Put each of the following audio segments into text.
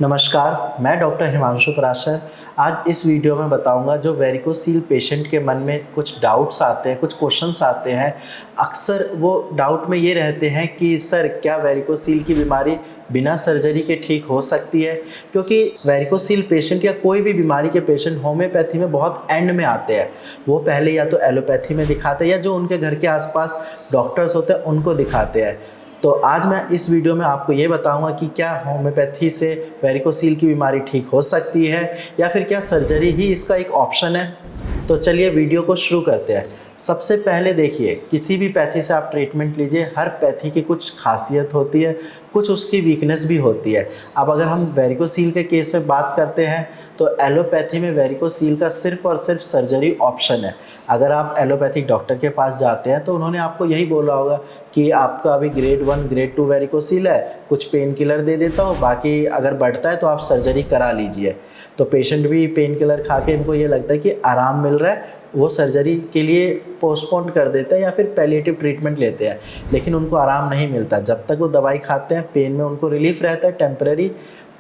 नमस्कार, मैं डॉक्टर हिमांशु पराशर। आज इस वीडियो में बताऊंगा जो वेरिकोसील पेशेंट के मन में कुछ डाउट्स आते हैं, कुछ क्वेश्चंस आते हैं। अक्सर वो डाउट में ये रहते हैं कि सर क्या वेरिकोसील की बीमारी बिना सर्जरी के ठीक हो सकती है? क्योंकि वेरिकोसील पेशेंट या कोई भी बीमारी के पेशेंट होम्योपैथी में बहुत एंड में आते हैं। वो पहले या तो एलोपैथी में दिखाते हैं या जो उनके घर के आसपास डॉक्टर्स होते हैं उनको दिखाते हैं। तो आज मैं इस वीडियो में आपको ये बताऊंगा कि क्या होम्योपैथी से वेरिकोसील की बीमारी ठीक हो सकती है या फिर क्या सर्जरी ही इसका एक ऑप्शन है। तो चलिए वीडियो को शुरू करते हैं। सबसे पहले देखिए, किसी भी पैथी से आप ट्रीटमेंट लीजिए, हर पैथी की कुछ खासियत होती है, कुछ उसकी वीकनेस भी होती है। अब अगर हम वेरिकोसील के केस में बात करते हैं तो एलोपैथी में वेरिकोसील का सिर्फ और सिर्फ सर्जरी ऑप्शन है। अगर आप एलोपैथिक डॉक्टर के पास जाते हैं तो उन्होंने आपको यही बोला होगा कि आपका अभी ग्रेड 1 ग्रेड 2 वेरिकोसील है, कुछ पेन किलर दे देता हूँ, बाकी अगर बढ़ता है तो आप सर्जरी करा लीजिए। तो पेशेंट भी पेन किलर खा के इनको ये लगता है कि आराम मिल रहा है, वो सर्जरी के लिए पोस्टपोन कर देते हैं या फिर पैलिएटिव ट्रीटमेंट लेते हैं, लेकिन उनको आराम नहीं मिलता। जब तक वो दवाई खाते हैं पेन में उनको रिलीफ रहता है टेम्पररी,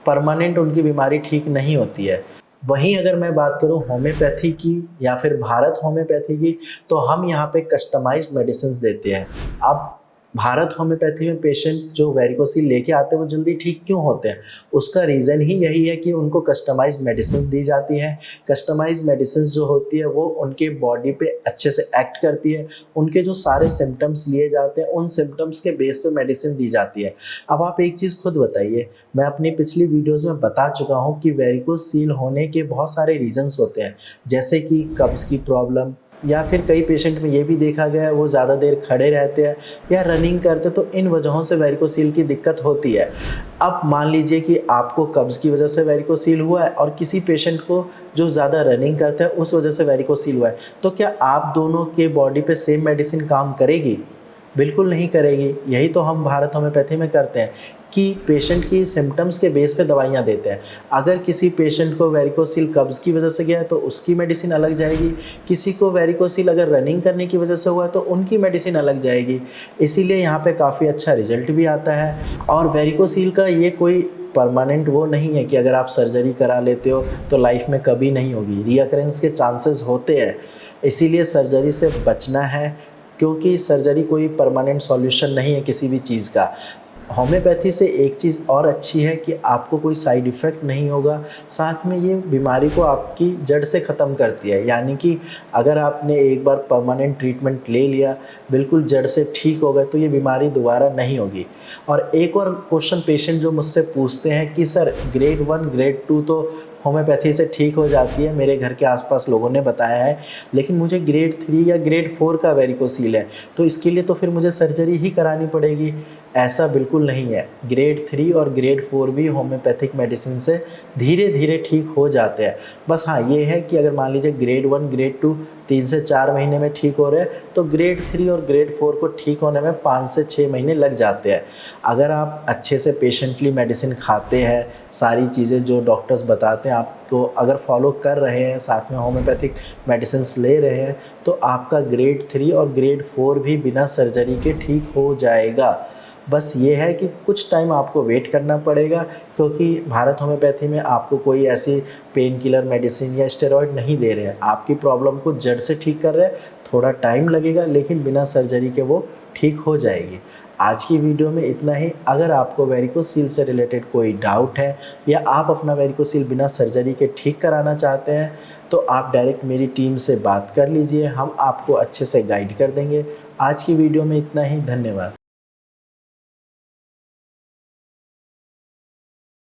परमानेंट उनकी बीमारी ठीक नहीं होती है। वहीं अगर मैं बात करूं होम्योपैथी की या फिर भारत होम्योपैथी की, तो हम यहाँ पे कस्टमाइज्ड मेडिसिन देते हैं। अब भारत होम्योपैथी में पेशेंट जो वेरिकोसील लेके आते हैं वो जल्दी ठीक क्यों होते हैं? उसका रीज़न ही यही है कि उनको कस्टमाइज्ड मेडिसिन दी जाती हैं। कस्टमाइज्ड मेडिसिन जो होती है वो उनके बॉडी पे अच्छे से एक्ट करती है। उनके जो सारे सिम्टम्स लिए जाते हैं उन सिम्टम्स के बेस पे मेडिसिन दी जाती है। अब आप एक चीज़ खुद बताइए, मैं अपनी पिछली वीडियोज़ में बता चुका हूँ कि वेरिकोसील होने के बहुत सारे रीजंस होते हैं, जैसे कि कब्ज़ की प्रॉब्लम, या फिर कई पेशेंट में ये भी देखा गया है वो ज़्यादा देर खड़े रहते हैं या रनिंग करते, तो इन वजहों से वेरिकोसील की दिक्कत होती है। अब मान लीजिए कि आपको कब्ज़ की वजह से वेरिकोसील हुआ है और किसी पेशेंट को जो ज़्यादा रनिंग करता है उस वजह से वेरिकोसील हुआ है, तो क्या आप दोनों के बॉडी पे सेम मेडिसिन काम करेगी? बिल्कुल नहीं करेगी। यही तो हम भारत होम्योपैथी में करते हैं कि पेशेंट की सिम्टम्स के बेस पे दवाइयाँ देते हैं। अगर किसी पेशेंट को वेरिकोसील कब्ज़ की वजह से गया है तो उसकी मेडिसिन अलग जाएगी, किसी को वेरिकोसील अगर रनिंग करने की वजह से हुआ है तो उनकी मेडिसिन अलग जाएगी। इसीलिए यहाँ पे काफ़ी अच्छा रिजल्ट भी आता है। और वेरिकोसील का ये कोई परमानेंट वो नहीं है कि अगर आप सर्जरी करा लेते हो तो लाइफ में कभी नहीं होगी, रीअकरेंस के चांसेस होते हैं। इसीलिए सर्जरी से बचना है, क्योंकि सर्जरी कोई परमानेंट सॉल्यूशन नहीं है किसी भी चीज़ का। होम्योपैथी से एक चीज़ और अच्छी है कि आपको कोई साइड इफ़ेक्ट नहीं होगा, साथ में ये बीमारी को आपकी जड़ से ख़त्म करती है। यानी कि अगर आपने एक बार परमानेंट ट्रीटमेंट ले लिया, बिल्कुल जड़ से ठीक हो गए, तो ये बीमारी दोबारा नहीं होगी। और एक और क्वेश्चन पेशेंट जो मुझसे पूछते हैं कि सर ग्रेड 1 ग्रेड 2 तो होम्योपैथी से ठीक हो जाती है, मेरे घर के आसपास लोगों ने बताया है, लेकिन मुझे ग्रेड 3 या ग्रेड 4 का वेरिकोसील है, तो इसके लिए तो फिर मुझे सर्जरी ही करानी पड़ेगी। ऐसा बिल्कुल नहीं है। ग्रेड 3 और ग्रेड 4 भी होम्योपैथिक मेडिसिन से धीरे धीरे ठीक हो जाते हैं। बस हाँ, ये है कि अगर मान लीजिए ग्रेड 1 ग्रेड 2 3 से 4 महीने में ठीक हो रहे हैं तो ग्रेड 3 और ग्रेड 4 को ठीक होने में 5 से 6 महीने लग जाते हैं। अगर आप अच्छे से पेशेंटली मेडिसिन खाते हैं, सारी चीज़ें जो डॉक्टर्स बताते हैं आपको अगर फॉलो कर रहे हैं, साथ में होम्योपैथिक मेडिसिन ले रहे हैं, तो आपका ग्रेड 3 और ग्रेड 4 भी बिना सर्जरी के ठीक हो जाएगा। बस ये है कि कुछ टाइम आपको वेट करना पड़ेगा, क्योंकि भारत होम्योपैथी में आपको कोई ऐसी पेन किलर मेडिसिन या स्टेरॉयड नहीं दे रहे हैं, आपकी प्रॉब्लम को जड़ से ठीक कर रहे हैं। थोड़ा टाइम लगेगा लेकिन बिना सर्जरी के वो ठीक हो जाएगी। आज की वीडियो में इतना ही। अगर आपको वेरिकोसील से रिलेटेड कोई डाउट है या आप अपना वेरिकोसील बिना सर्जरी के ठीक कराना चाहते हैं तो आप डायरेक्ट मेरी टीम से बात कर लीजिए, हम आपको अच्छे से गाइड कर देंगे। आज की वीडियो में इतना ही। धन्यवाद।